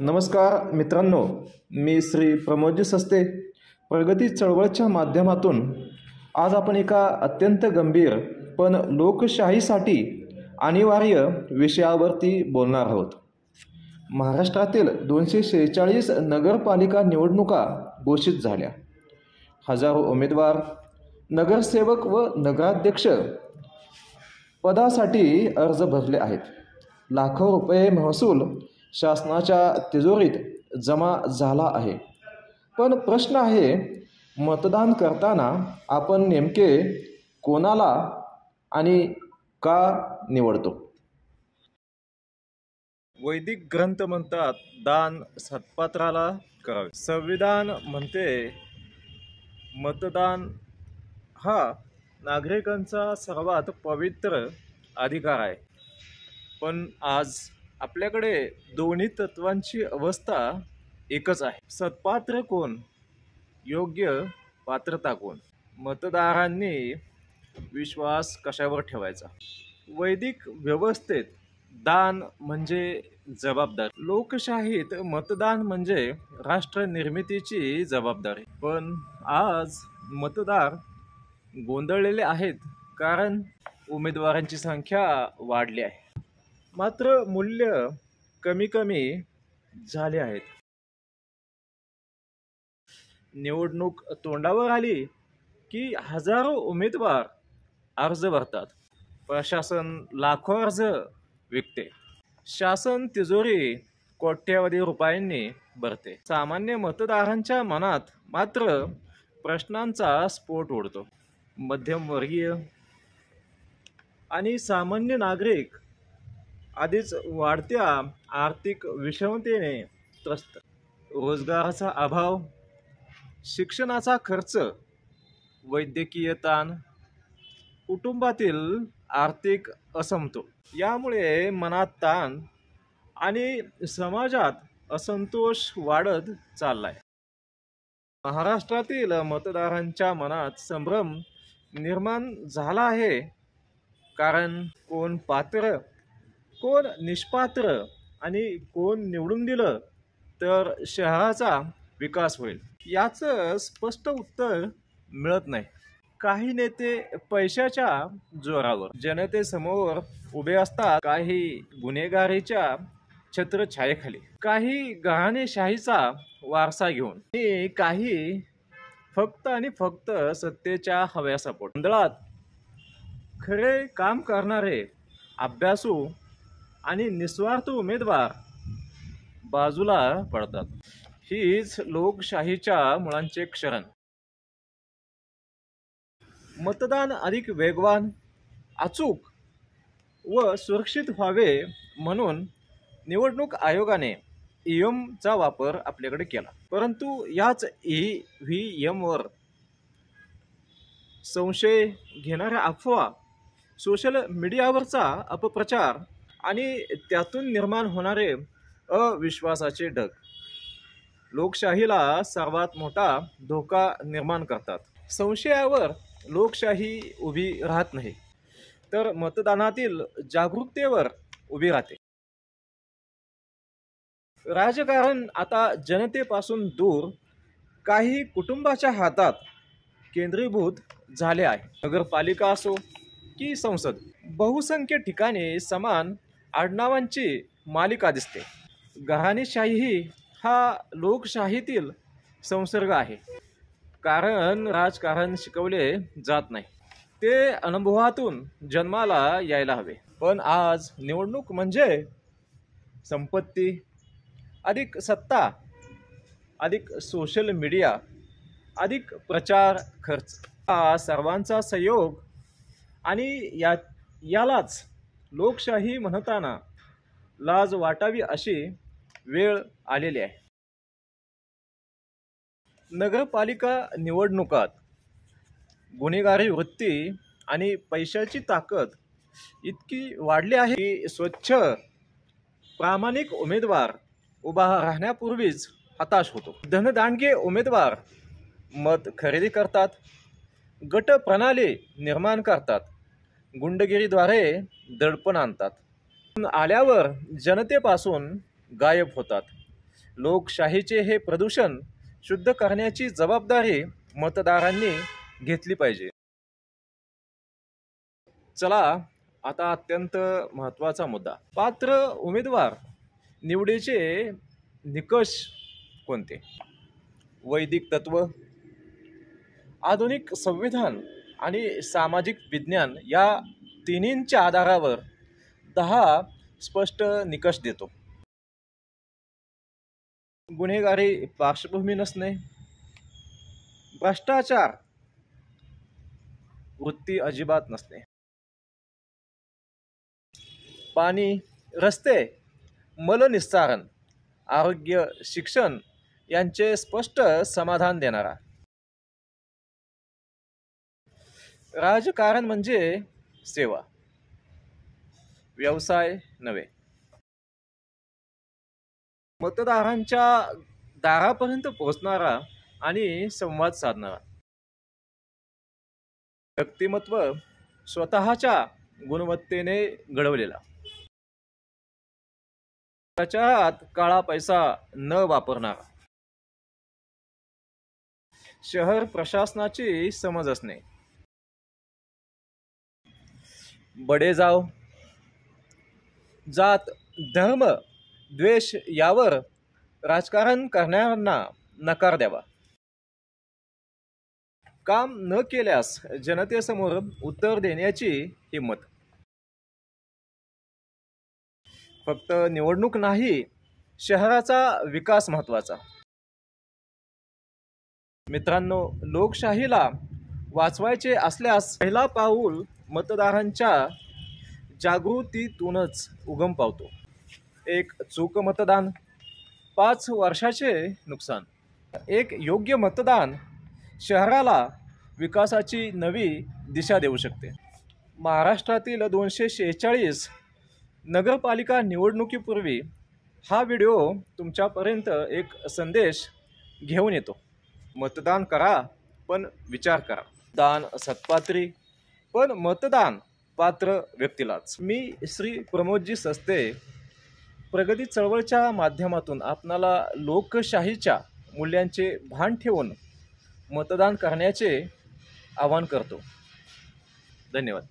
नमस्कार मित्रांनो, मी श्री प्रमोदजी सस्ते. प्रगती चळवळच्या माध्यमातून आज आपण एका अत्यंत गंभीर पण लोकशाहीसाठी अनिवार्य विषयावरती बोलणार आहोत. महाराष्ट्रातील 246 नगरपालिका निवडणुका घोषित झाल्या. हजारो उमेदवार, नगरसेवक व नगराध्यक्ष पदासाठी अर्ज भरले आहेत. लाखो रुपये महसूल शासनाच्या तिजोरीत जमा झाला आहे. पण प्रश्न आहे, मतदान करताना आपण नेमके कोणाला आणि का निवडतो? वैदिक ग्रंथ म्हणतात, दान सत्पात्राला करावे. संविधान म्हणते मतदान हा नागरिकांचा सर्वात पवित्र अधिकार आहे. पण आज आपल्याकडे दोन्ही तत्वांची अवस्था एकच आहे. सत्पात्र कोण? योग्य पात्रता कोण? मतदारांनी विश्वास कशावर ठेवायचा? वैदिक व्यवस्थेत दान म्हणजे जबाबदारी. लोकशाहीत मतदान म्हणजे राष्ट्र निर्मितीची जबाबदारी. पण आज मतदार गोंधळलेले आहेत, कारण उमेदवारांची संख्या वाढली आहे, मात्र मूल्य कमी कमी झाले आहेत. निवडणूक तोंडावर आली की हजारो उमेदवार अर्ज भरतात. प्रशासन लाखो अर्ज विकते. शासन तिजोरी कोट्यवधी रुपयांनी भरते. सामान्य मतदारांच्या मनात मात्र प्रश्नांचा स्फोट उडतो. मध्यमवर्गीय आणि सामान्य नागरिक आधीच वाढत्या आर्थिक विषमतेने त्रस्त. रोजगाराचा अभाव, शिक्षणाचा खर्च, वैद्यकीय ताण, कुटुंबातील आर्थिक असमतोल यामुळे मनात ताण आणि समाजात असंतोष वाढत चाललाय. महाराष्ट्रातील मतदारांच्या मनात संभ्रम निर्माण झाला आहे, कारण कोण पात्र, कोण निष्पात्र आणि कोण निवडून दिलं तर शहराचा विकास होईल याचं स्पष्ट उत्तर मिळत नाही. काही नेते पैशाच्या जोरावर जनतेसमोर उभे असतात, काही गुन्हेगारीच्या छत्रछायेखाली, काही घराणेशाहीचा वारसा घेऊन आणि काही फक्त आणि फक्त सत्तेच्या हव्यासपोटी. गोंधळात खरे काम करणारे, अभ्यासू आणि निस्वार्थ उमेदवार बाजूला पडतात. हीच लोकशाहीच्या मुळांचे क्षरण. मतदान अधिक वेगवान, अचूक व सुरक्षित व्हावे म्हणून निवडणूक आयोगाने ईव्हीएमचा वापर आपल्याकडे केला. परंतु याच ईव्हीएमवर संशय घेणाऱ्या अफवा, सोशल मीडियावरचा अपप्रचार आणि त्यातून निर्माण होणारे अविश्वासाचे ढग लोकशाहीला सर्वात मोठा धोका निर्माण करतात. संशयावर लोकशाही उभी राहत नाही, तर मतदानातील जागरूकतेवर उभी राहते. राजकारण आता जनतेपासून दूर काही कुटुंबाच्या हातात केंद्रीभूत झाले आहे. नगरपालिका असो की संसद, बहुसंख्य ठिकाणी समान आडनावांची मालिका दिसते. घराणेशाही हा लोकशाहीतील संसर्ग आहे, कारण राजकारण शिकवले जात नाही, ते अनुभवातून जन्माला यायला हवे. पण आज निवडणूक म्हणजे संपत्ती अधिक सत्ता, अधिक सोशल मीडिया, अधिक प्रचार खर्च, हा सर्वांचा संयोग आणि यालाच लोकशाही म्हणताना लाज वाटावी अशी वेळ आलेली आहे. नगरपालिका निवडणुकात गुन्हेगारी वृत्ती आणि पैशाची ताकद इतकी वाढली आहे की स्वच्छ प्रामाणिक उमेदवार उभा राहण्यापूर्वीच हताश होतो. धनदांडगे उमेदवार मत खरेदी करतात, गट प्रणाली निर्माण करतात, गुंडगिरीद्वारे दडपण आणतात, आल्यावर जनतेपासून गायब होतात. लोकशाहीचे हे प्रदूषण शुद्ध करण्याची जबाबदारी मतदारांनी घेतली पाहिजे. चला आता अत्यंत महत्त्वाचा मुद्दा, पात्र उमेदवार निवडीचे निकष कोणते? वैदिक तत्व, आधुनिक संविधान आणि सामाजिक विज्ञान या तिन्हींच्या आधारावर 10 स्पष्ट निकष देतो. गुन्हेगारी पार्श्वभूमी नसणे, भ्रष्टाचार वृत्ती अजिबात नसणे, पाणी, रस्ते, मलनिस्सारण, आरोग्य, शिक्षण यांचे स्पष्ट समाधान देणारा. राजकारण म्हणजे सेवा, व्यवसाय नव्हे. मतदारांच्या दारापर्यंत पोहोचणारा आणि संवाद साधणारा. व्यक्तिमत्व स्वतःच्या गुणवत्तेने घडवलेला. प्रचारात काळा पैसा न वापरणारा. शहर प्रशासनाची समज असणे. बडेजाव, जात, धर्म, द्वेष यावर राजकारण करणाऱ्यांना नकार द्यावा. काम न केल्यास जनतेसमोर उत्तर देण्याची हिंमत. फक्त निवडणूक नाही, शहराचा विकास महत्त्वाचा. मित्रांनो, लोकशाहीला वाचवायचे असल्यास पहिला पाऊल मतदारांच्या जागृतीतूनच उगम पावतो. एक चूक मतदान, 5 वर्षाचे नुकसान. एक योग्य मतदान शहराला विकासाची नवी दिशा देऊ शकते. महाराष्ट्रातील 246 नगरपालिका निवडणुकीपूर्वी हा व्हिडिओ तुमच्यापर्यंत एक संदेश घेऊन येतो. मतदान करा, पण विचार करा. दान सत्पात्री, पण मतदान पात्र व्यक्तीलाच. मी श्री प्रमोदजी सस्ते प्रगती चळवळच्या माध्यमातून आपणाला लोकशाहीच्या मूल्यांचे भान ठेवून मतदान करण्याचे आवाहन करतो. धन्यवाद.